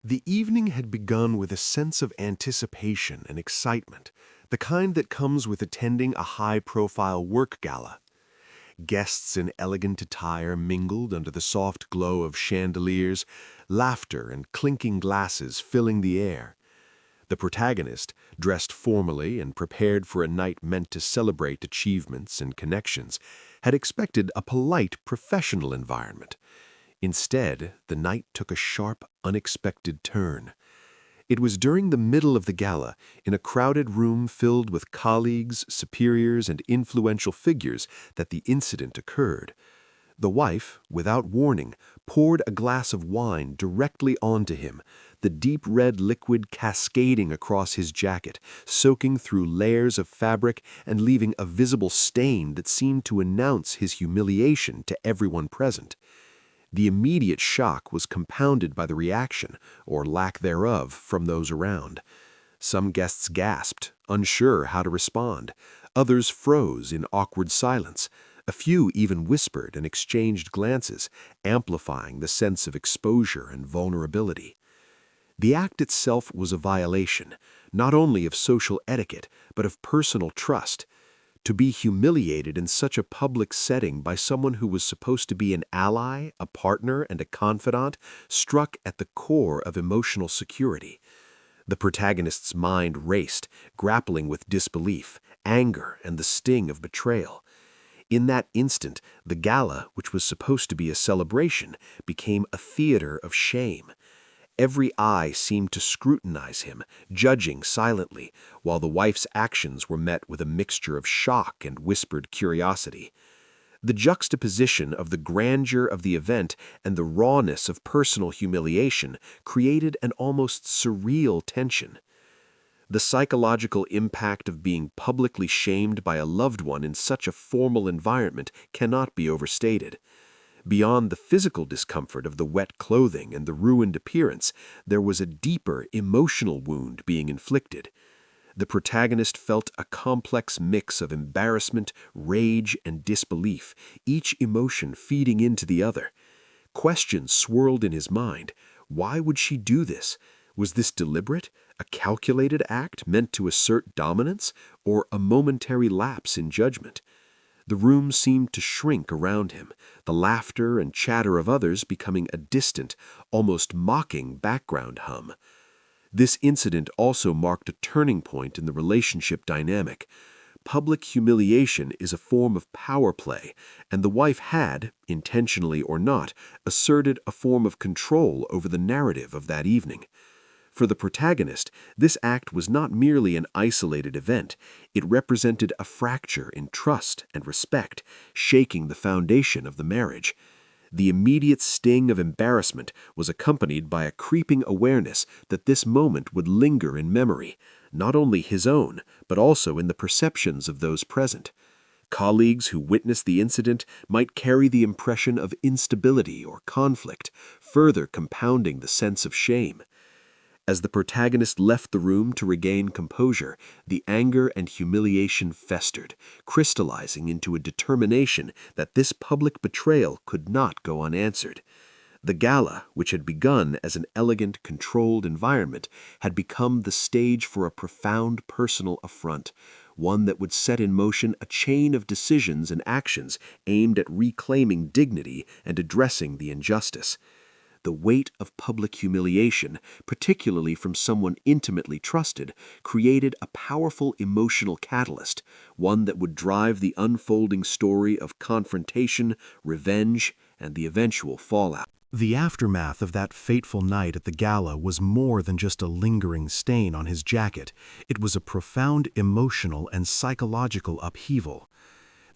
The evening had begun with a sense of anticipation and excitement, the kind that comes with attending a high-profile work gala. Guests in elegant attire mingled under the soft glow of chandeliers, laughter and clinking glasses filling the air. The protagonist, dressed formally and prepared for a night meant to celebrate achievements and connections, had expected a polite, professional environment. Instead, the night took a sharp, unexpected turn. It was during the middle of the gala, in a crowded room filled with colleagues, superiors, and influential figures, that the incident occurred. The wife, without warning, poured a glass of wine directly onto him, the deep red liquid cascading across his jacket, soaking through layers of fabric and leaving a visible stain that seemed to announce his humiliation to everyone present. The immediate shock was compounded by the reaction, or lack thereof, from those around. Some guests gasped, unsure how to respond. Others froze in awkward silence. A few even whispered and exchanged glances, amplifying the sense of exposure and vulnerability. The act itself was a violation, not only of social etiquette, but of personal trust. To be humiliated in such a public setting by someone who was supposed to be an ally, a partner, and a confidant struck at the core of emotional security. The protagonist's mind raced, grappling with disbelief, anger, and the sting of betrayal. In that instant, the gala, which was supposed to be a celebration, became a theater of shame. Every eye seemed to scrutinize him, judging silently, while the wife's actions were met with a mixture of shock and whispered curiosity. The juxtaposition of the grandeur of the event and the rawness of personal humiliation created an almost surreal tension. The psychological impact of being publicly shamed by a loved one in such a formal environment cannot be overstated. Beyond the physical discomfort of the wet clothing and the ruined appearance, there was a deeper emotional wound being inflicted. The protagonist felt a complex mix of embarrassment, rage, and disbelief, each emotion feeding into the other. Questions swirled in his mind. Why would she do this? Was this deliberate, a calculated act meant to assert dominance, or a momentary lapse in judgment? The room seemed to shrink around him, the laughter and chatter of others becoming a distant, almost mocking background hum. This incident also marked a turning point in the relationship dynamic. Public humiliation is a form of power play, and the wife had, intentionally or not, asserted a form of control over the narrative of that evening. For the protagonist, this act was not merely an isolated event. It represented a fracture in trust and respect, shaking the foundation of the marriage. The immediate sting of embarrassment was accompanied by a creeping awareness that this moment would linger in memory, not only his own, but also in the perceptions of those present. Colleagues who witnessed the incident might carry the impression of instability or conflict, further compounding the sense of shame. As the protagonist left the room to regain composure, the anger and humiliation festered, crystallizing into a determination that this public betrayal could not go unanswered. The gala, which had begun as an elegant, controlled environment, had become the stage for a profound personal affront, one that would set in motion a chain of decisions and actions aimed at reclaiming dignity and addressing the injustice. The weight of public humiliation, particularly from someone intimately trusted, created a powerful emotional catalyst, one that would drive the unfolding story of confrontation, revenge, and the eventual fallout. The aftermath of that fateful night at the gala was more than just a lingering stain on his jacket. It was a profound emotional and psychological upheaval.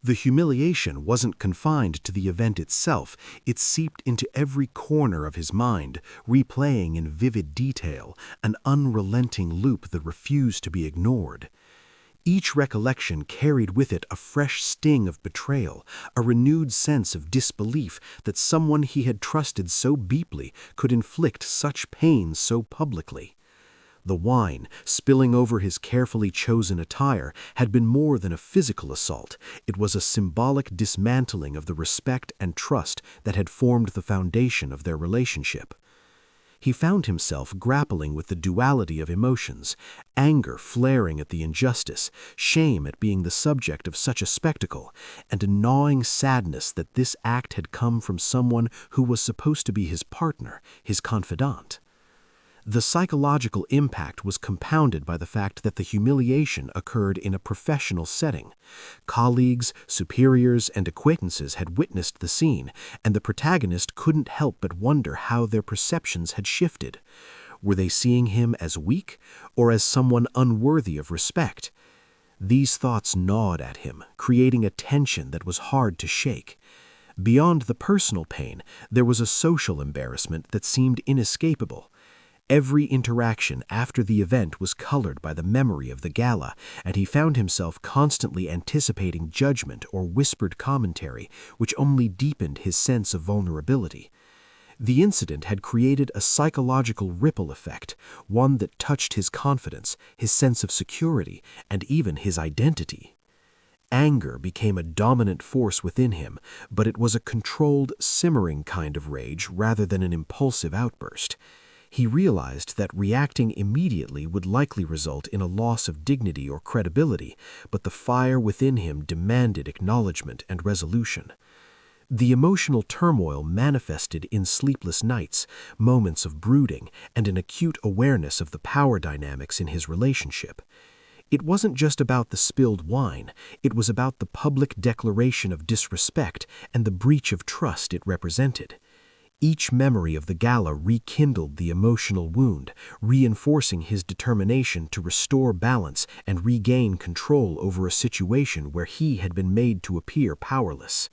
The humiliation wasn't confined to the event itself. It seeped into every corner of his mind, replaying in vivid detail, an unrelenting loop that refused to be ignored. Each recollection carried with it a fresh sting of betrayal, a renewed sense of disbelief that someone he had trusted so deeply could inflict such pain so publicly. The wine, spilling over his carefully chosen attire, had been more than a physical assault. It was a symbolic dismantling of the respect and trust that had formed the foundation of their relationship. He found himself grappling with the duality of emotions, anger flaring at the injustice, shame at being the subject of such a spectacle, and a gnawing sadness that this act had come from someone who was supposed to be his partner, his confidant. The psychological impact was compounded by the fact that the humiliation occurred in a professional setting. Colleagues, superiors, and acquaintances had witnessed the scene, and the protagonist couldn't help but wonder how their perceptions had shifted. Were they seeing him as weak, or as someone unworthy of respect? These thoughts gnawed at him, creating a tension that was hard to shake. Beyond the personal pain, there was a social embarrassment that seemed inescapable. Every interaction after the event was colored by the memory of the gala, and he found himself constantly anticipating judgment or whispered commentary, which only deepened his sense of vulnerability. The incident had created a psychological ripple effect, one that touched his confidence, his sense of security, and even his identity. Anger became a dominant force within him, but it was a controlled, simmering kind of rage rather than an impulsive outburst. He realized that reacting immediately would likely result in a loss of dignity or credibility, but the fire within him demanded acknowledgement and resolution. The emotional turmoil manifested in sleepless nights, moments of brooding, and an acute awareness of the power dynamics in his relationship. It wasn't just about the spilled wine, it was about the public declaration of disrespect and the breach of trust it represented. Each memory of the gala rekindled the emotional wound, reinforcing his determination to restore balance and regain control over a situation where he had been made to appear powerless.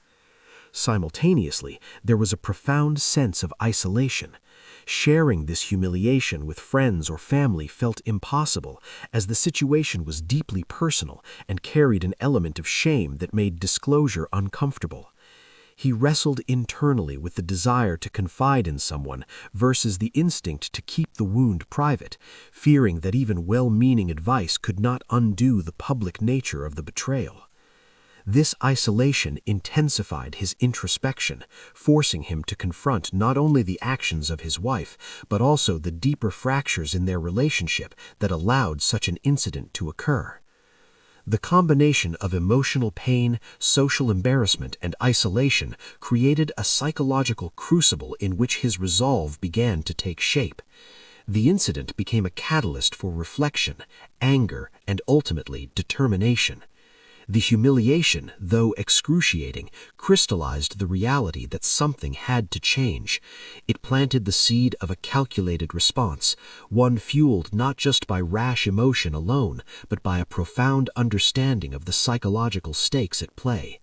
Simultaneously, there was a profound sense of isolation. Sharing this humiliation with friends or family felt impossible, as the situation was deeply personal and carried an element of shame that made disclosure uncomfortable. He wrestled internally with the desire to confide in someone versus the instinct to keep the wound private, fearing that even well-meaning advice could not undo the public nature of the betrayal. This isolation intensified his introspection, forcing him to confront not only the actions of his wife, but also the deeper fractures in their relationship that allowed such an incident to occur. The combination of emotional pain, social embarrassment, and isolation created a psychological crucible in which his resolve began to take shape. The incident became a catalyst for reflection, anger, and ultimately determination. The humiliation, though excruciating, crystallized the reality that something had to change. It planted the seed of a calculated response, one fueled not just by rash emotion alone, but by a profound understanding of the psychological stakes at play.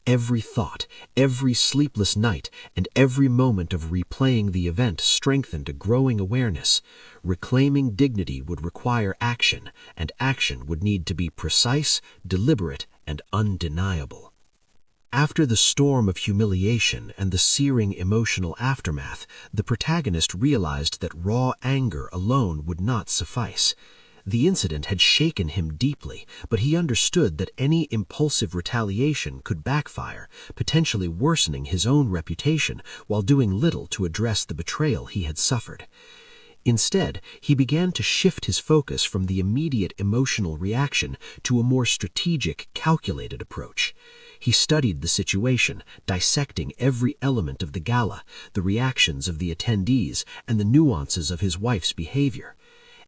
Every thought, every sleepless night, and every moment of replaying the event strengthened a growing awareness. Reclaiming dignity would require action, and action would need to be precise, deliberate, and undeniable. After the storm of humiliation and the searing emotional aftermath, the protagonist realized that raw anger alone would not suffice. The incident had shaken him deeply, but he understood that any impulsive retaliation could backfire, potentially worsening his own reputation while doing little to address the betrayal he had suffered. Instead, he began to shift his focus from the immediate emotional reaction to a more strategic, calculated approach. He studied the situation, dissecting every element of the gala, the reactions of the attendees, and the nuances of his wife's behavior.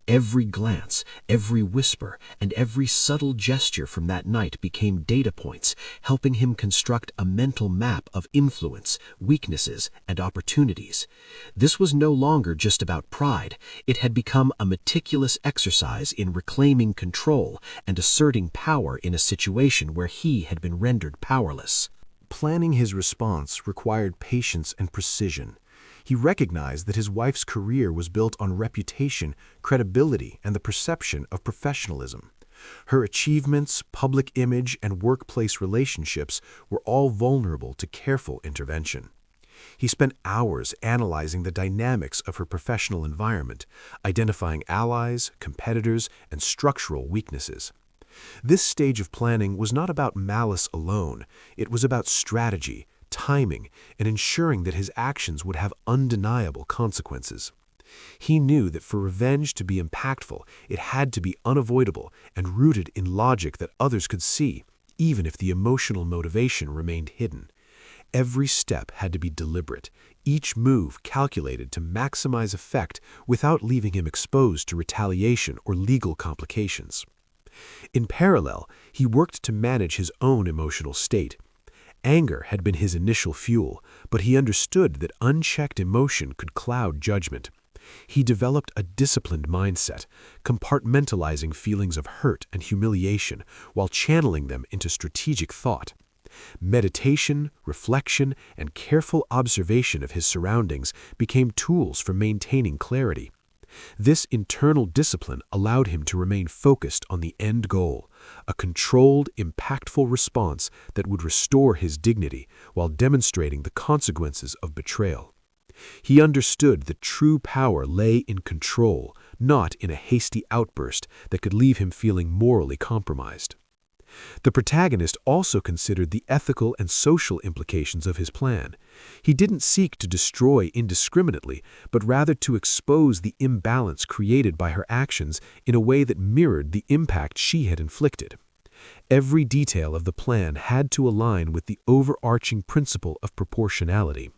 Every glance, every whisper, and every subtle gesture from that night became data points, helping him construct a mental map of influence, weaknesses, and opportunities. This was no longer just about pride. It had become a meticulous exercise in reclaiming control and asserting power in a situation where he had been rendered powerless. Planning his response required patience and precision. He recognized that his wife's career was built on reputation, credibility, and the perception of professionalism. Her achievements, public image, and workplace relationships were all vulnerable to careful intervention. He spent hours analyzing the dynamics of her professional environment, identifying allies, competitors, and structural weaknesses. This stage of planning was not about malice alone. It was about strategy, timing, and ensuring that his actions would have undeniable consequences. He knew that for revenge to be impactful, it had to be unavoidable and rooted in logic that others could see, even if the emotional motivation remained hidden. Every step had to be deliberate, each move calculated to maximize effect without leaving him exposed to retaliation or legal complications. In parallel, he worked to manage his own emotional state. Anger had been his initial fuel, but he understood that unchecked emotion could cloud judgment. He developed a disciplined mindset, compartmentalizing feelings of hurt and humiliation while channeling them into strategic thought. Meditation, reflection, and careful observation of his surroundings became tools for maintaining clarity. This internal discipline allowed him to remain focused on the end goal, a controlled, impactful response that would restore his dignity while demonstrating the consequences of betrayal. He understood that true power lay in control, not in a hasty outburst that could leave him feeling morally compromised. The protagonist also considered the ethical and social implications of his plan. He didn't seek to destroy indiscriminately, but rather to expose the imbalance created by her actions in a way that mirrored the impact she had inflicted. Every detail of the plan had to align with the overarching principle of proportionality.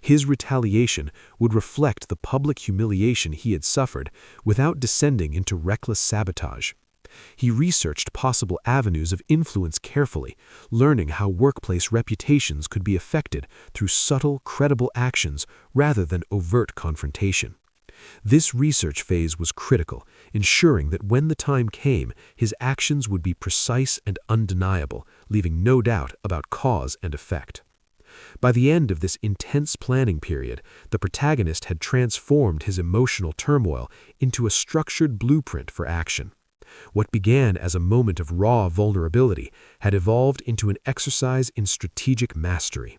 His retaliation would reflect the public humiliation he had suffered without descending into reckless sabotage. He researched possible avenues of influence carefully, learning how workplace reputations could be affected through subtle, credible actions rather than overt confrontation. This research phase was critical, ensuring that when the time came, his actions would be precise and undeniable, leaving no doubt about cause and effect. By the end of this intense planning period, the protagonist had transformed his emotional turmoil into a structured blueprint for action. What began as a moment of raw vulnerability had evolved into an exercise in strategic mastery.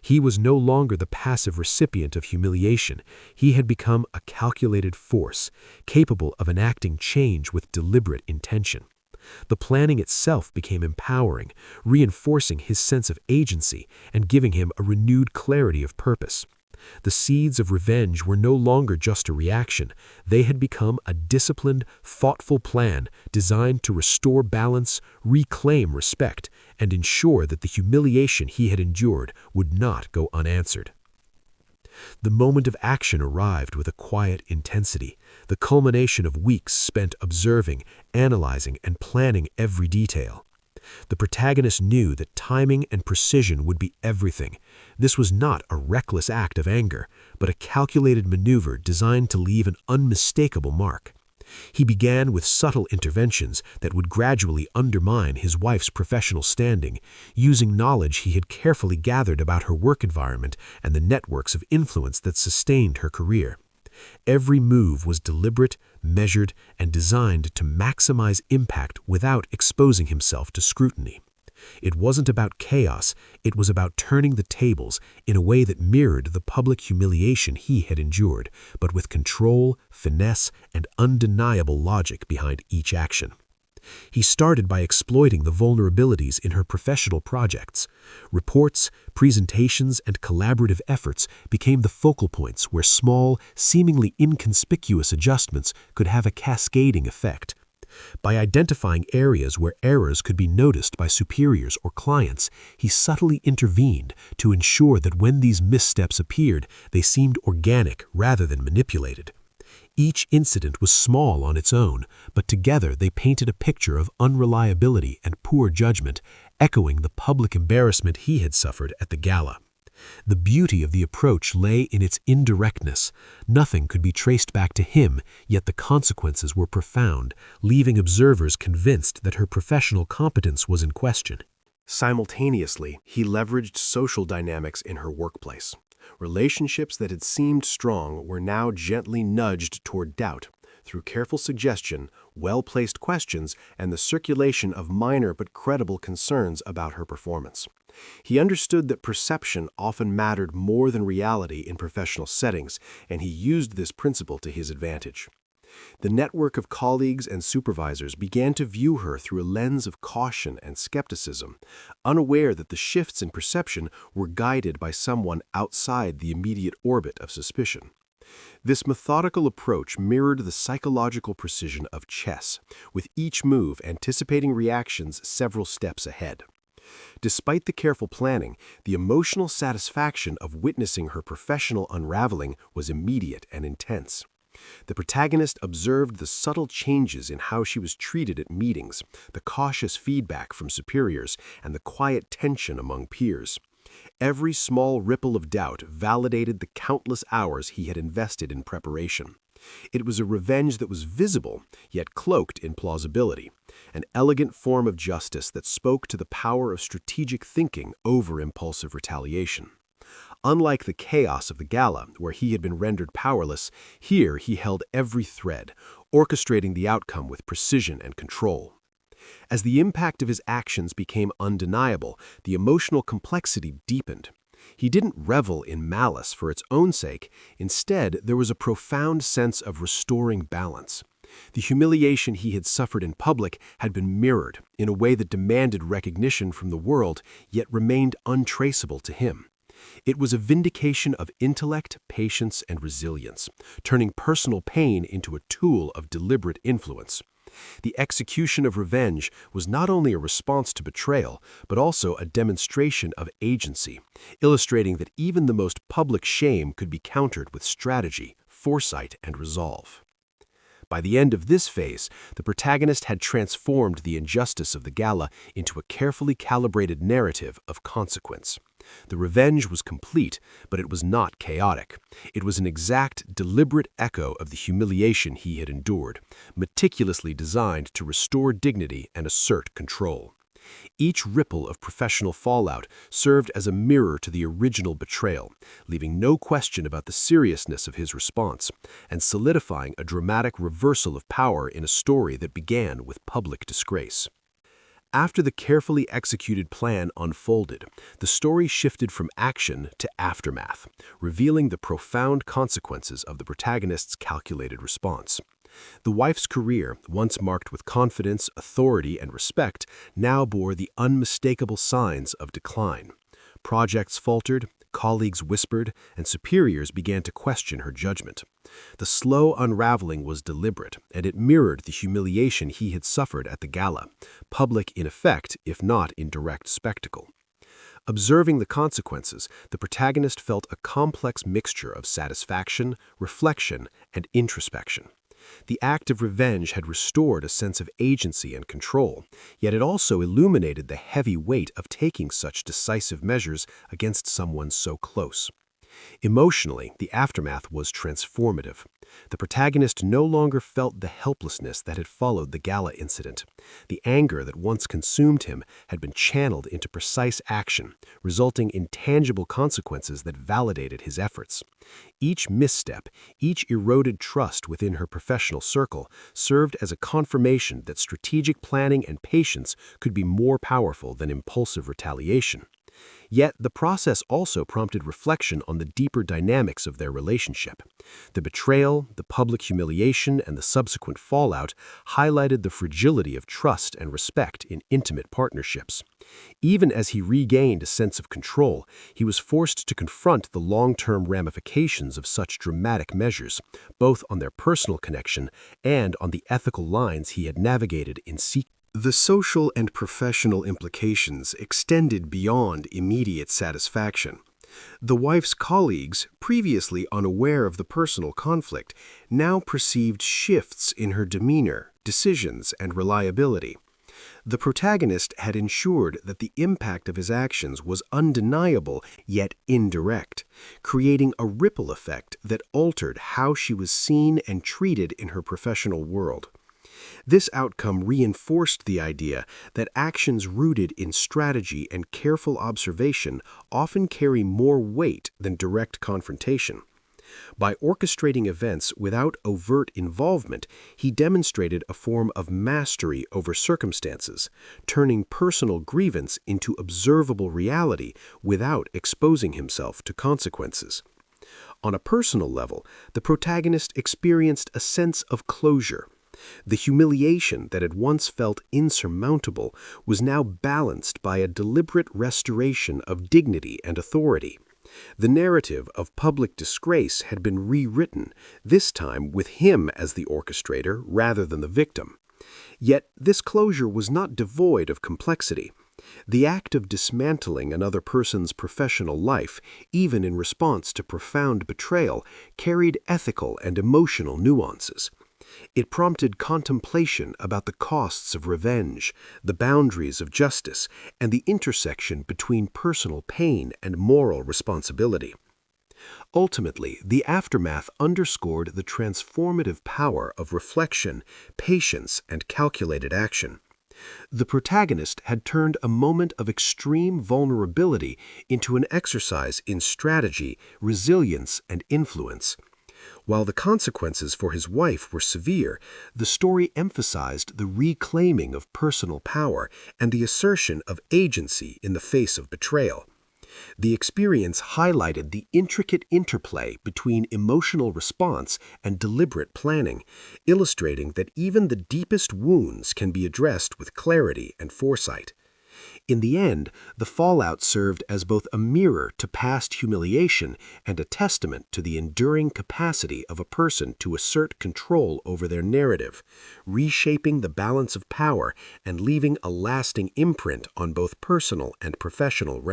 He was no longer the passive recipient of humiliation. He had become a calculated force, capable of enacting change with deliberate intention. The planning itself became empowering, reinforcing his sense of agency and giving him a renewed clarity of purpose. The seeds of revenge were no longer just a reaction. They had become a disciplined, thoughtful plan designed to restore balance, reclaim respect, and ensure that the humiliation he had endured would not go unanswered. The moment of action arrived with a quiet intensity, the culmination of weeks spent observing, analyzing, and planning every detail. The protagonist knew that timing and precision would be everything. This was not a reckless act of anger, but a calculated maneuver designed to leave an unmistakable mark. He began with subtle interventions that would gradually undermine his wife's professional standing, using knowledge he had carefully gathered about her work environment and the networks of influence that sustained her career. Every move was deliberate, measured, and designed to maximize impact without exposing himself to scrutiny. It wasn't about chaos, it was about turning the tables in a way that mirrored the public humiliation he had endured, but with control, finesse, and undeniable logic behind each action. He started by exploiting the vulnerabilities in her professional projects. Reports, presentations, and collaborative efforts became the focal points where small, seemingly inconspicuous adjustments could have a cascading effect. By identifying areas where errors could be noticed by superiors or clients, he subtly intervened to ensure that when these missteps appeared, they seemed organic rather than manipulated. Each incident was small on its own, but together they painted a picture of unreliability and poor judgment, echoing the public embarrassment he had suffered at the Gala. The beauty of the approach lay in its indirectness. Nothing could be traced back to him, yet the consequences were profound, leaving observers convinced that her professional competence was in question. Simultaneously, he leveraged social dynamics in her workplace. Relationships that had seemed strong were now gently nudged toward doubt through careful suggestion, well-placed questions, and the circulation of minor but credible concerns about her performance. He understood that perception often mattered more than reality in professional settings, and he used this principle to his advantage. The network of colleagues and supervisors began to view her through a lens of caution and skepticism, unaware that the shifts in perception were guided by someone outside the immediate orbit of suspicion. This methodical approach mirrored the psychological precision of chess, with each move anticipating reactions several steps ahead. Despite the careful planning, the emotional satisfaction of witnessing her professional unraveling was immediate and intense. The protagonist observed the subtle changes in how she was treated at meetings, the cautious feedback from superiors, and the quiet tension among peers. Every small ripple of doubt validated the countless hours he had invested in preparation. It was a revenge that was visible, yet cloaked in plausibility, an elegant form of justice that spoke to the power of strategic thinking over impulsive retaliation. Unlike the chaos of the Gala, where he had been rendered powerless, here he held every thread, orchestrating the outcome with precision and control. As the impact of his actions became undeniable, the emotional complexity deepened. He didn't revel in malice for its own sake. Instead, there was a profound sense of restoring balance. The humiliation he had suffered in public had been mirrored in a way that demanded recognition from the world, yet remained untraceable to him. It was a vindication of intellect, patience, and resilience, turning personal pain into a tool of deliberate influence. The execution of revenge was not only a response to betrayal, but also a demonstration of agency, illustrating that even the most public shame could be countered with strategy, foresight, and resolve. By the end of this phase, the protagonist had transformed the injustice of the Gala into a carefully calibrated narrative of consequence. The revenge was complete, but it was not chaotic. It was an exact, deliberate echo of the humiliation he had endured, meticulously designed to restore dignity and assert control. Each ripple of professional fallout served as a mirror to the original betrayal, leaving no question about the seriousness of his response, and solidifying a dramatic reversal of power in a story that began with public disgrace. After the carefully executed plan unfolded, the story shifted from action to aftermath, revealing the profound consequences of the protagonist's calculated response. The wife's career, once marked with confidence, authority, and respect, now bore the unmistakable signs of decline. Projects faltered, colleagues whispered, and superiors began to question her judgment. The slow unraveling was deliberate, and it mirrored the humiliation he had suffered at the Gala, public in effect, if not in direct spectacle. Observing the consequences, the protagonist felt a complex mixture of satisfaction, reflection, and introspection. The act of revenge had restored a sense of agency and control, yet it also illuminated the heavy weight of taking such decisive measures against someone so close. Emotionally, the aftermath was transformative. The protagonist no longer felt the helplessness that had followed the Gala incident. The anger that once consumed him had been channeled into precise action, resulting in tangible consequences that validated his efforts. Each misstep, each eroded trust within her professional circle served as a confirmation that strategic planning and patience could be more powerful than impulsive retaliation. Yet the process also prompted reflection on the deeper dynamics of their relationship. The betrayal, the public humiliation, and the subsequent fallout highlighted the fragility of trust and respect in intimate partnerships. Even as he regained a sense of control, he was forced to confront the long-term ramifications of such dramatic measures, both on their personal connection and on the ethical lines he had navigated in secret. The social and professional implications extended beyond immediate satisfaction. The wife's colleagues, previously unaware of the personal conflict, now perceived shifts in her demeanor, decisions, and reliability. The protagonist had ensured that the impact of his actions was undeniable yet indirect, creating a ripple effect that altered how she was seen and treated in her professional world. This outcome reinforced the idea that actions rooted in strategy and careful observation often carry more weight than direct confrontation. By orchestrating events without overt involvement, he demonstrated a form of mastery over circumstances, turning personal grievance into observable reality without exposing himself to consequences. On a personal level, the protagonist experienced a sense of closure. The humiliation that had once felt insurmountable was now balanced by a deliberate restoration of dignity and authority. The narrative of public disgrace had been rewritten, this time with him as the orchestrator rather than the victim. Yet this closure was not devoid of complexity. The act of dismantling another person's professional life, even in response to profound betrayal, carried ethical and emotional nuances. It prompted contemplation about the costs of revenge, the boundaries of justice, and the intersection between personal pain and moral responsibility. Ultimately, the aftermath underscored the transformative power of reflection, patience, and calculated action. The protagonist had turned a moment of extreme vulnerability into an exercise in strategy, resilience, and influence. While the consequences for his wife were severe, the story emphasized the reclaiming of personal power and the assertion of agency in the face of betrayal. The experience highlighted the intricate interplay between emotional response and deliberate planning, illustrating that even the deepest wounds can be addressed with clarity and foresight. In the end, the fallout served as both a mirror to past humiliation and a testament to the enduring capacity of a person to assert control over their narrative, reshaping the balance of power and leaving a lasting imprint on both personal and professional realms.